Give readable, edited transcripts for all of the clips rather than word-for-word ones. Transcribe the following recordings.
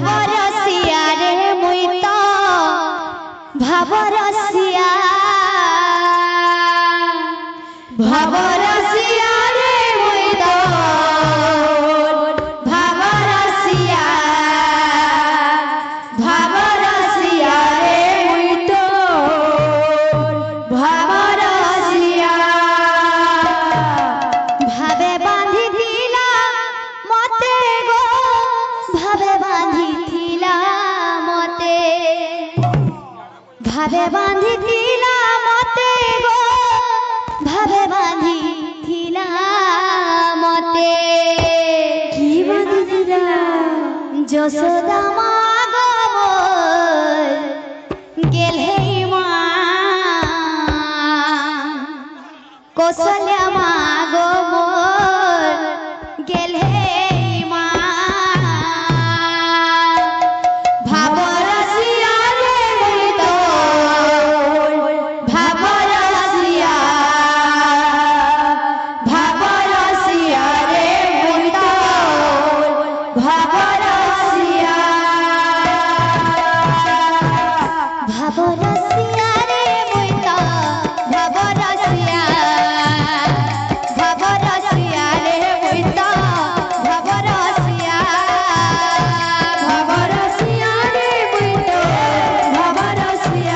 ভাবরসিয়া রে মুই তো ভাবরসিয়া ভাবরসিয়া রে মুই তো ভাবরসিয়া ভাবরসিয়া রে মুই তো ভাবরসিয়া ভাবে বাঁধি দিলা মতে গো ভাবে বাঁধি দিলা মতে ভাবে বাঁধি দিলা মতে গো ভাবে বাঁধি দিলা মতে কি বাঁধি দিলা যশোদা মা গো মোর গেলে মা কৌশল্যা মা গো মোর গেলে মা ভাবরসিয়া রে মুই তো ভাবরসিয়া ভাবরসিয়া রে মুই তো ভাবরসিয়া ভাবরসিয়া রে মুই তো ভাবরসিয়া ভাবরসিয়া রে মুই তো ভাবরসিয়া ভাবরসিয়া রে মুই তো ভাবরসিয়া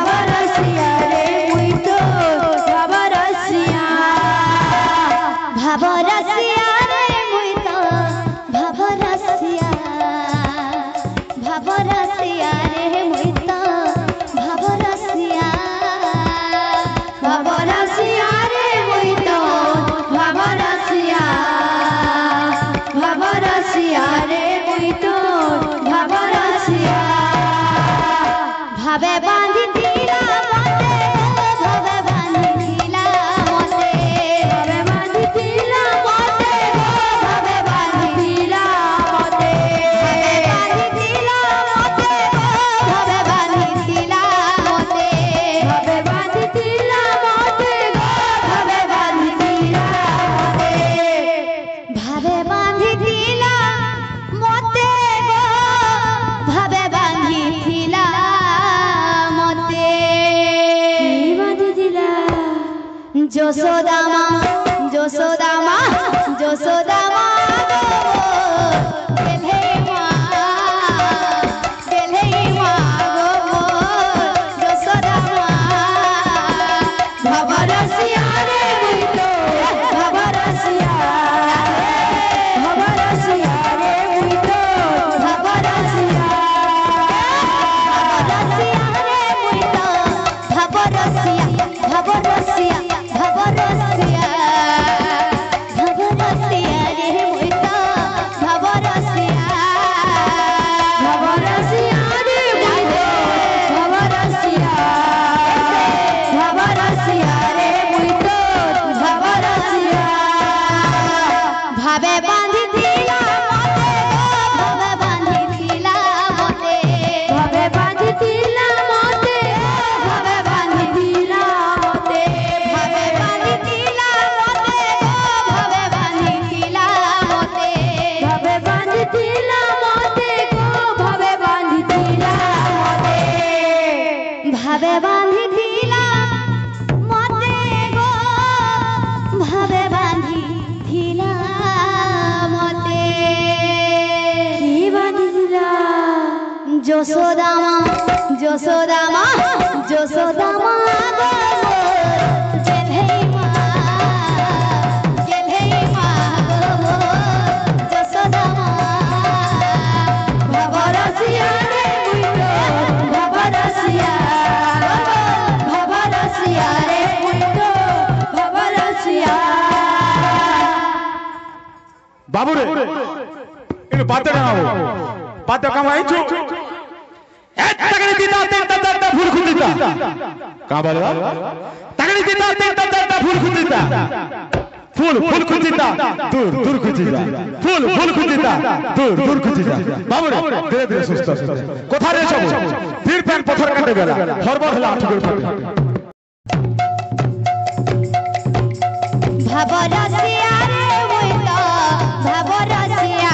ভাবরসিয়া রে মুই তো ভাবরসিয়া ভাবরসিয়া রে মুই তো ভাবরসিয়া ভাবরসিয়া রে মুই তো ভাবরসিয়া ভাবরসিয়া রে মুই তো ভাবরসিয়া ভাবরসিয়া রে মুই তো ভাবরসিয়া ভাবে বাঁধি দিলা মতে ভাবে বাঁধি দিলা মতে ভাবে বাঁধি দিলা মতে ভাবে বাঁধি দিলা মতে ভাবে বাঁধি দিলা মতে ভাবে বাঁধি দিলা মতে ভাবে বাঁধি দিলা মতে ভাবে বাঁধি দিলা মতে ভাবে বাঁধি দিলা মতে গো ভাবে বাঁধি দিলা মতে কি বাঁধি দিলা যশোদা মা যশোদা মা যশোদা মা গো গেলে মা গেলে মা গো মোর যশোদা মা ভাবরসিয়া রে মুই তো ভাবরসিয়া ভাবরসিয়া রে মুই তো ভাবরসিয়া ভাবরসিয়া রে মুই তো ভাবরসিয়া ভাবরসিয়া ভাবরসিয়া ভাবরসিয়া রে মুই তো ভাবরসিয়া ভাবরসিয়া রে মুই তো ভাবরসিয়া ভাবরসিয়া রে মুই তো ভাবরসিয়া ভাবে বাঁধি দিলা মতে ভাবে বাঁধি দিলা মতে ভাবে বাঁধি দিলা মতে ভাবে বাঁধি দিলা মতে ভাবে বাঁধি দিলা মতে ভাবে বাঁধি দিলা মতে ভাবে বাঁধি দিলা মতে ভাবে বাঁধি দিলা মতে ভাবে বাঁধি দিলা মতে গো ভাবে বাঁধি দিলা মতে কি বাঁধি দিলা যশোদা মা যশোদা মা যশোদা মা গো মোর গেলে মা গেলে মা গো মোর যশোদা মা ভাবরসিয়া রে মুই তো ভাবরসিয়া ভাবরসিয়া রে মুই তো ভাবরসিয়া বাবুরে ইনু পাতে নাও পাতে কামাইছো এক টাকানি দিতা তিনটা চারটা ফুল খুঁজিতা কা বলে টাকানি দিতা তিনটা চারটা ফুল খুঁজিতা ফুল ফুল খুঁজিতা দূর দূর খুঁজিতা ফুল ফুল খুঁজিতা দূর দূর খুঁজিতা বাবুরে ধীরে ধীরে সুস্থ কোথা রে সব ধীর প্যান পথর কাটে গেল হরবর হলা আঠুর ফাটে ভাবরসিয়া রে মুই তো ভাবরসিয়া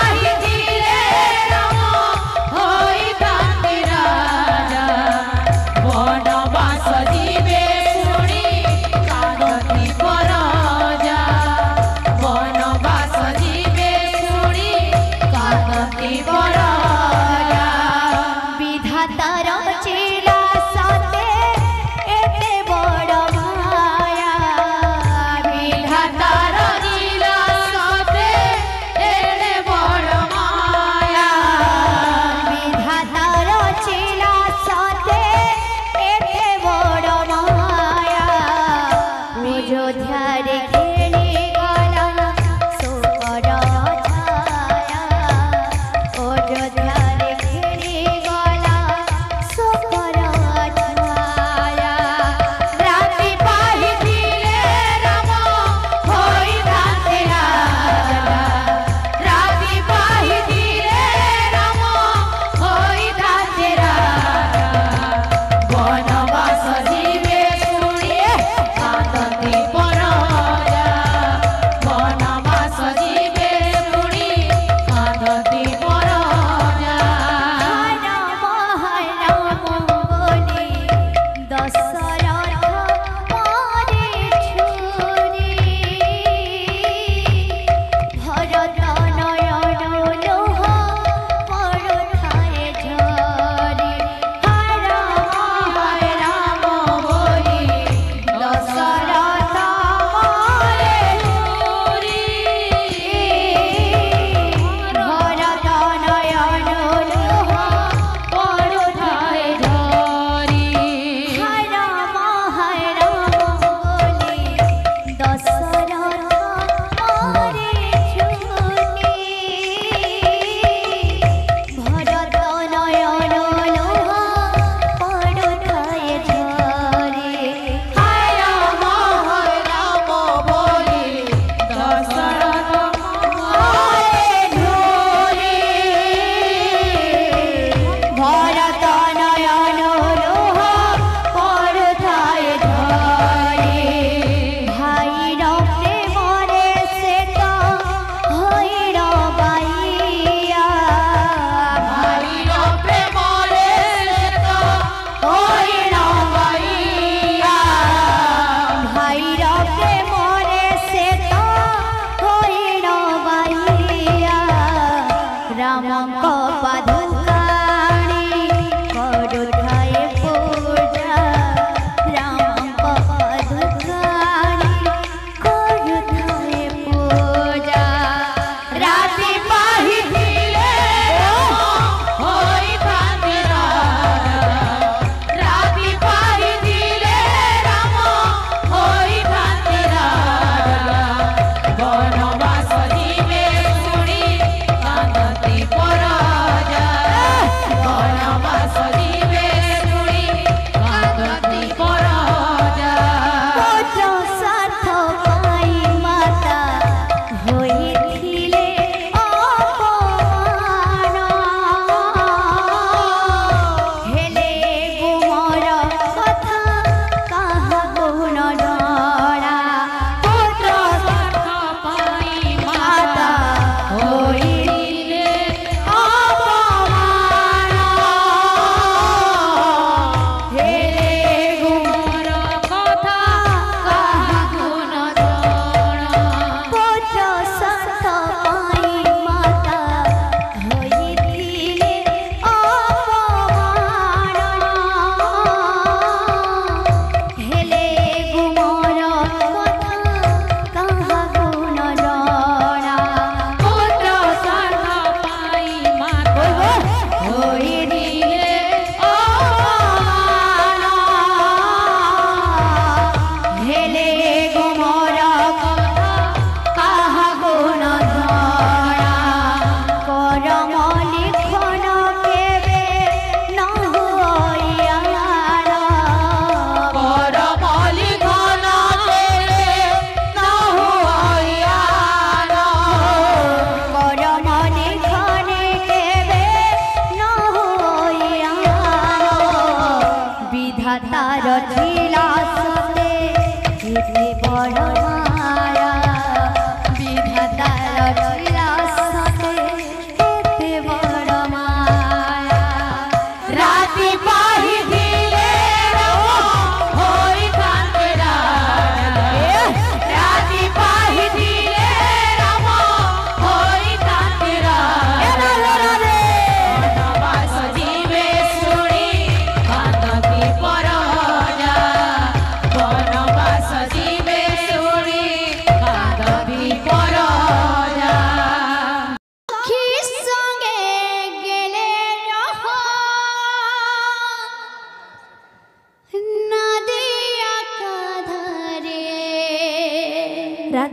বিধাতার চিলা সাথে এতে বড় মায়া বিধাতার চিলা সাথে এতে বড় মায়া বিধাতার চিলা সাথে এতে বড় মায়া অযোধ্যার ঘেরে গলা শোকর ছায়া অযোধ্যার ঘেরে গলা শোকর ছায়া রাতি পাহিলে রাম হইতাছে রাজা রাতি পাহিলে রাম হইতাছে রাজা বনবাস জীবে শুনিয়ে কাঁদতে পরাজা বনবাস জীবে শুনি কাঁদতে পরাজা রাম রাম বলি দশরথ মারে ছুরি ভরত নয়ন লোহ পরথায় ঝরি রাম রাম বলি দশরথ মারে ছুরি ভরত নয়ন লোহ পরথায় ঝরি রাম বলি দশরথ মারে ছুরি ভরত নয়ন লোহ পরথায় ঝরি রাম বলি দশরথ মারে ঝুরি ভরত নয়ন লোহ পরথায় ঝরি ভাইর প্রেমরে শ্বেত হইর বাইয়া ভাইর প্রেমরে শ্বেত হইর বাইয়া ভাইর প্রেমরে শ্বেত হইর বাইয়া রামଙ୍କ পাদুকাণি କରୁଥାଏ ପୂଜା ରାମଙ୍କ ପାଦୁକାଣି କରୁଥାଏ ପୂଜା ରାତି ପାହିଥିଲେ ହୋଇଥାନ୍ତି ରାଜା ରାତି ପାହିଥିଲେ ରାମ ହୋଇଥାନ୍ତି ରାଜା ବନବାସ ଯିବେ ଶୁଣି କାନ୍ଦନ୍ତି ପରାଜା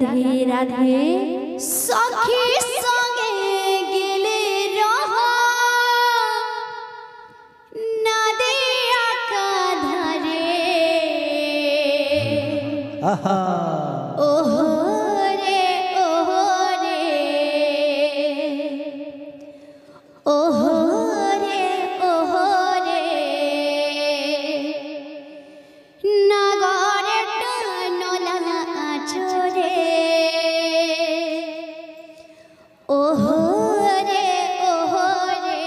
রাধে রাধে সখী সঙ্গে গেলে রহ নদিয়া কাঁধরে আহা ওহো রে ওহো রে ওহো রে ওহো রে নাগরে টানলা আছরে ওহো রে ওহো রে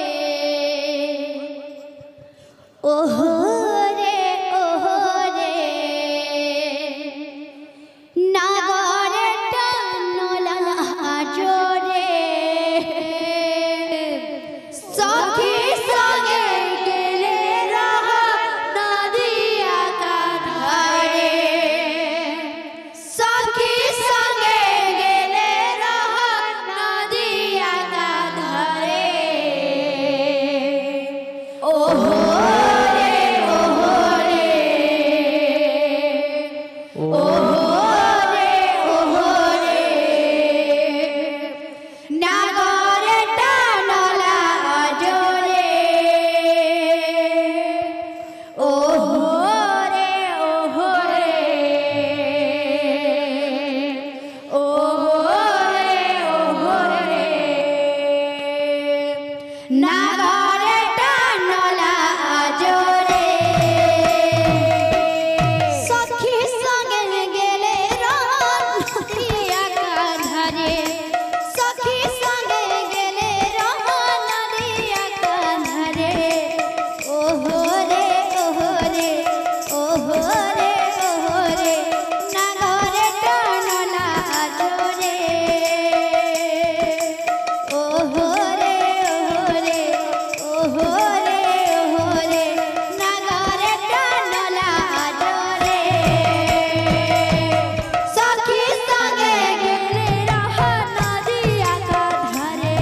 ওহো রে ওহো রে নাগরে টানলা আছরে সখী সঙ্গে গেলে রহ নদিয়া কাঁধরে সখী সঙ্গে গেলে রহ নদিয়া কাঁধরে ওহো রে ওহো রে ওহো রে ওহো রে নাগরে টানলা জোরে ওহো রে ওহো রে ওহো রে ওহো রে নাগরে টানলা জোরে সখী সঙ্গে গেলে নদিয়া কাঁধরে সখী সঙ্গে গেলে নদিয়া কাঁধরে ওহো রে ওহো রে ওহো রে ওহো রে নাগরে টানলা জোরে ওহো রে ওহো রে ওহো রে ওহো রে নাগরে টানলা জোরে সখী সঙ্গে গেলে রহ নদিয়া কাঁধরে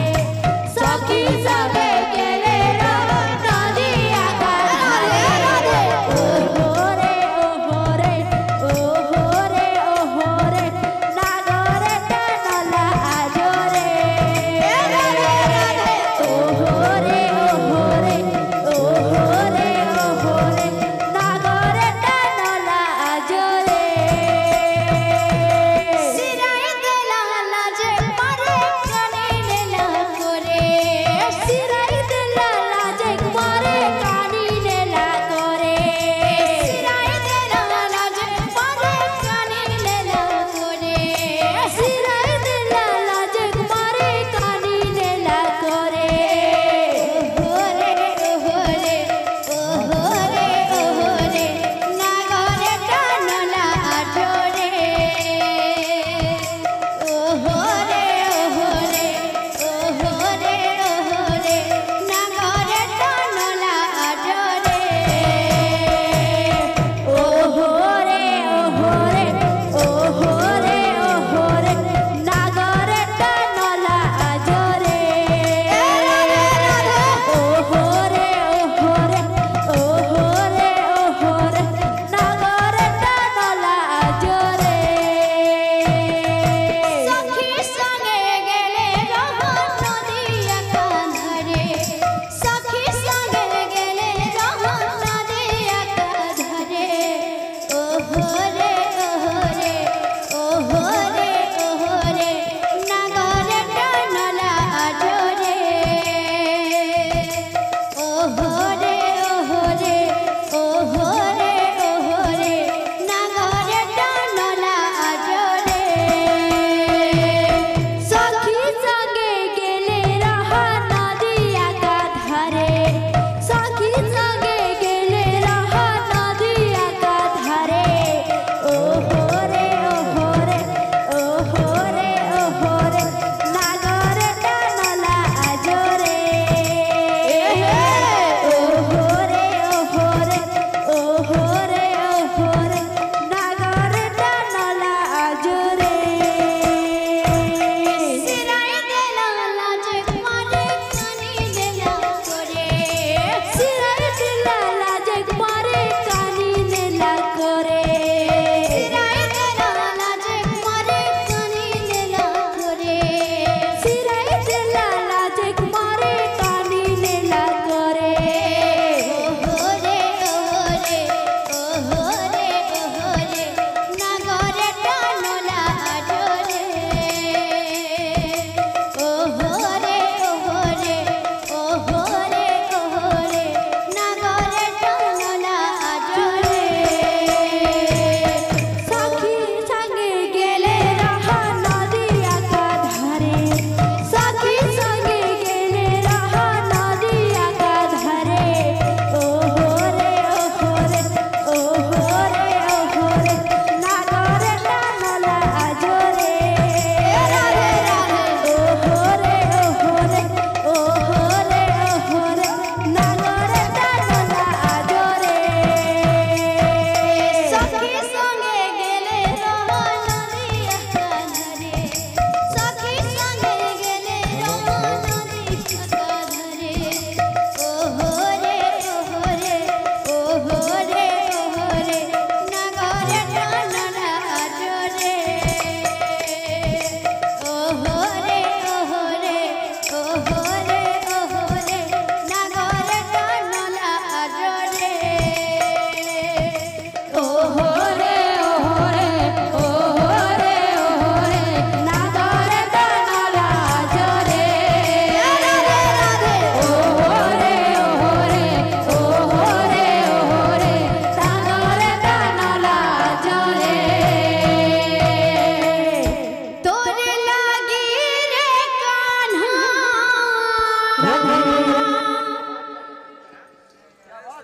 সখী সঙ্গে গেলে রহ নদিয়া কাঁধরে ওহো রে ওহো রে ওহো রে ওহো রে নাগরে টানলা জোরে ওহো রে ওহো রে ওহো রে ওহো রে নাগরে টানলা জোরে সিরাই গেলা লাজে পারে কানে না করে সিরাই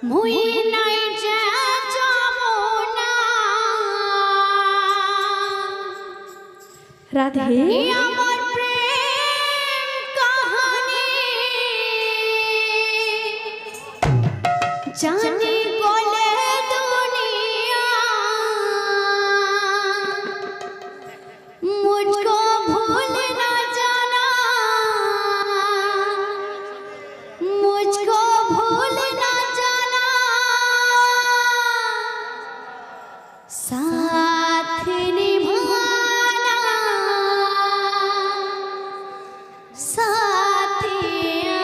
মুই নাই যে যমুনা রাধে আমার প্রেম কাহিনী জানি বলে দুনিয়া मुझको भूल ना जाना मुझको भूल ना जाना साथ निभाना साथिया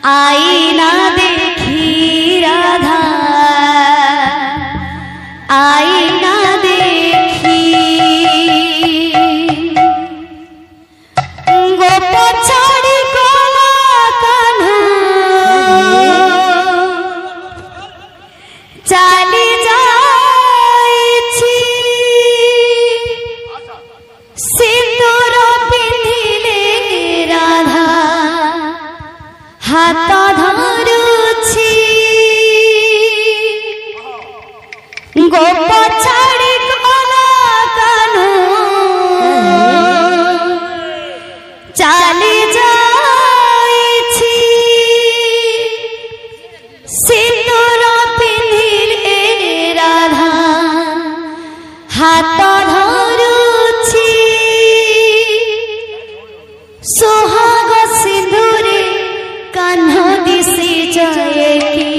आईना देखी राधा आईना देखी गोप छाड़ी गला कान्हा चाली जाइछि सिंदूर पिंधिले राधा हाथ धरुछि गोप छाड़ी गला कान्हा चाली जाइछि सिंदूर पिंधिले राधा हाथ धरुछि सोहाग सिंदूरे कान्हा दिशि जाए की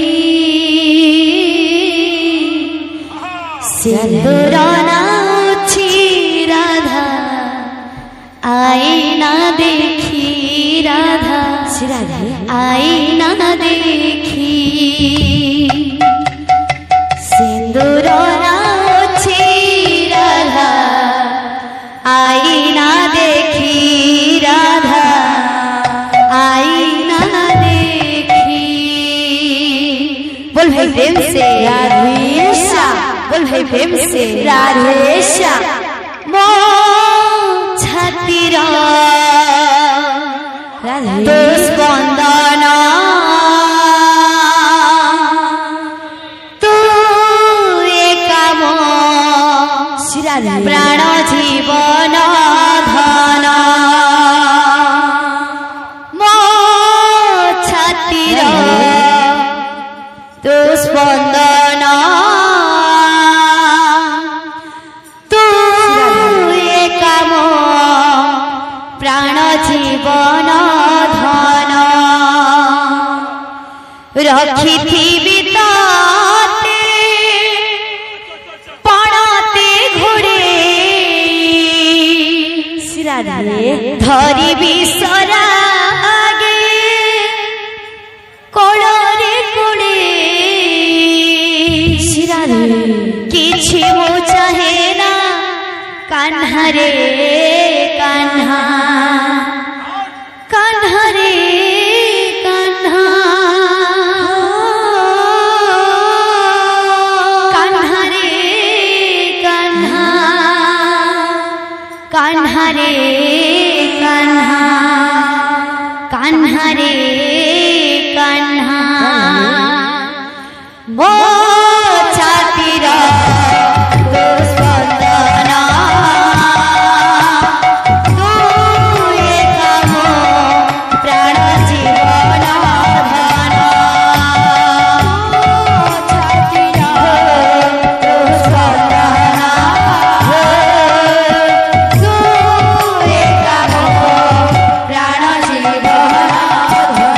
सिंदूर नाउछि राधा आईना देखी राधा आईना देखी सिंदूर नाउछि राधा आईना देखी राधा आईना देखी। बोल भाई प्रेम से राधेशा बोल भाई प्रेम से राधेशा मो छातीर तो स्पंदन तू एकाम प्राण जीवन धन मो छातीर तो स्पंदन तू एकाम प्राण जीवन धन रखिथिबि ताते पणते घोड़े धरिबि सरागे कोड़े कोड़े किछि मो चाहे ना कान्हा रे कान्हा कान्हा रे कान्हा कान्हा रे कान्हा कान्हा रे कान्हा कान्हा रे कान्हा मो छातीर तो स्पंदन तू एकाम प्राण जीवन धन छातीर तो स्पंदन तू एकाम प्राण जीवन धन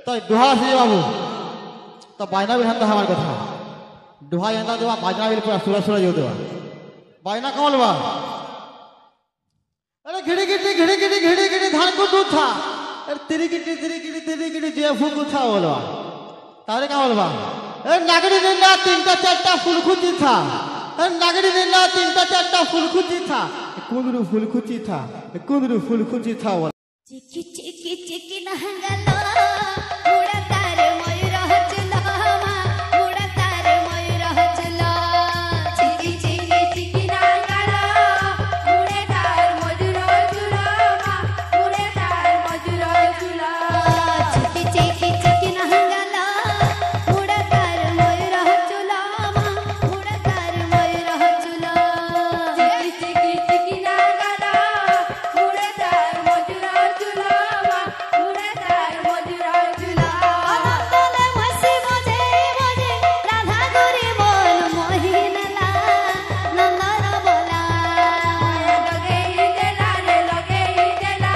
তাই ডোহা আছে বাবু তো বায়না বিধান আমার কথা ডোহা এনা দেওয়া বাজনা বিল পুরা সুরা সুরা যাও দেওয়া বায়না কমল বা अरे घिड़ी गिटी घिड़ी गिटी घिड़ी गिटी धान को दूध था अरे तेरी गिटी जे फूक था बोलवा तारे क्या बोलवा अरे नागरी निन्ना तीनटा चारटा फुलखुची था अरे नागरी निन्ना तीनटा चारटा फुलखुची था कुंदरू फुलखुची था कुंदरू फुलखुची था बोल चिकी चिकी चिकी नहंगलो उड़ा तारे मयूर हचलो उड़ा तारे मयूर हचलो चिकी चिकी चिकी नहंगलो उड़े तार मयूर हचलो उड़े तार मयूर हचलो चिकी चिकी चिकी नहंगलो उड़ा तार मयूर हचलो उड़ा तार मयूर हचलो चिकी चिकी चिकी नहंगलो उड़े तार मयूर हचलो उड़े तार मयूर हचलो अनंतले मसी मजे मजे राधा गोरी बोल मोहिनला नंदन बोला लगे हिदेला रे लगे हिदेला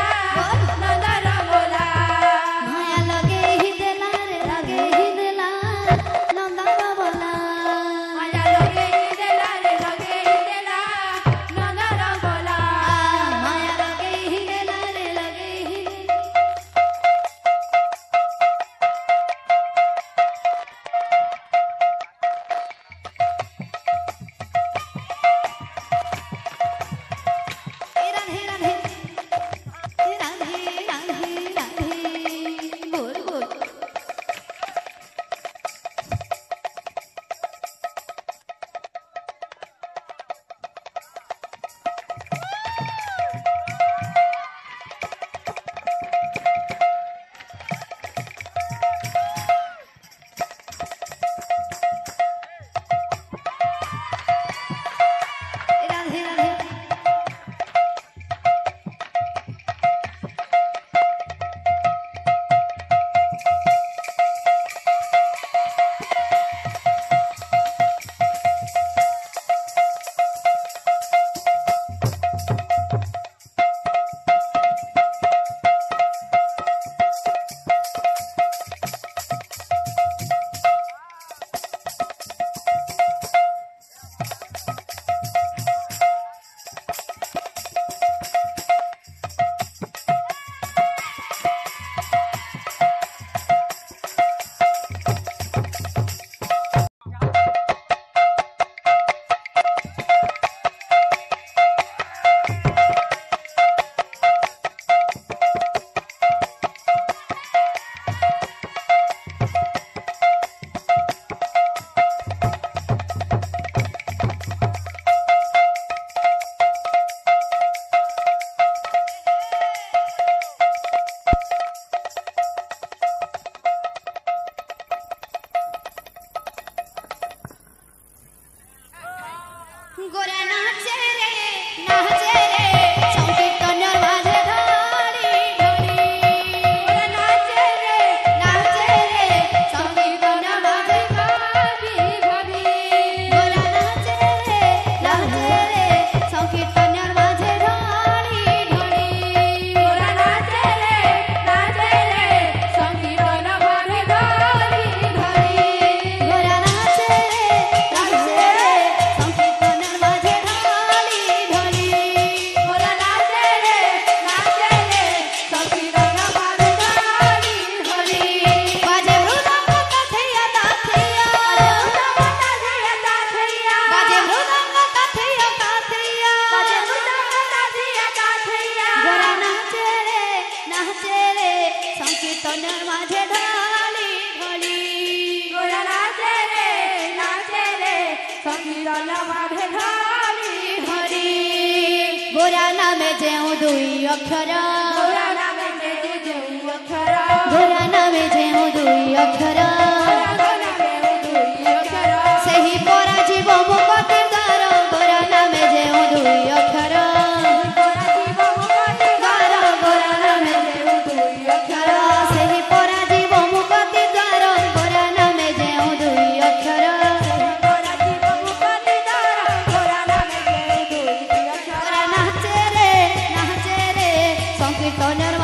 नंदन बोला माया लगे हिदेला रे लगे हिदेला नंदन बोला माया लगे हिदेला रे लगे हिदेला नंदन बोला माया लगे हिदेला रे लगे हिदेला राधे राधे राधे राधे राधे बोल बोल राधे राधे गोरा नाचे रे संकीर्तन माझे ढाली ढाली गोरा नाचे रे संकीर्तन माझे भाभी भाभी गोरा नाचे रे संकीर्तन माझे ढाली ढाली गोरा नाचे रे संकीर्तन माझे ढाली ढाली गोरा नाचे संकीर्तन माझे ढाली ढाली गोरा नाचे रे संकीर्तन माझे ढाली ढाली बाजे मृदंग कथैया ताथैया बाजे मृदंग कथैया ताथैया बाजे मृदंग कथैया ताथैया गोरा नाचे रे संकीर्तन माझे ढाली ढाली गोरा नाचे रे संकीर्तन माझे ढाली ढाली गोरा नामे जेऊ दुई अक्षर गोरा नामे जेऊ दुई अक्षर ସେହି ପରାଜୀବ ମୁକତି ଦ୍ୱାର ଗୋରା ନାମେ ଯେଉଁ ଦୁଇ ଅକ୍ଷର ଗୋରା ନାମେ ଯେଉଁ ଦୁଇ ଅକ୍ଷର ସେହି ପରାଜୀବ ମୁକତି ଦ୍ୱାର ଗୋରା ନାମେ ଯେଉଁ ଦୁଇ ଅକ୍ଷର ଗୋରା ନାଚେ ରେ ସଂକୀର୍ତ୍ତନ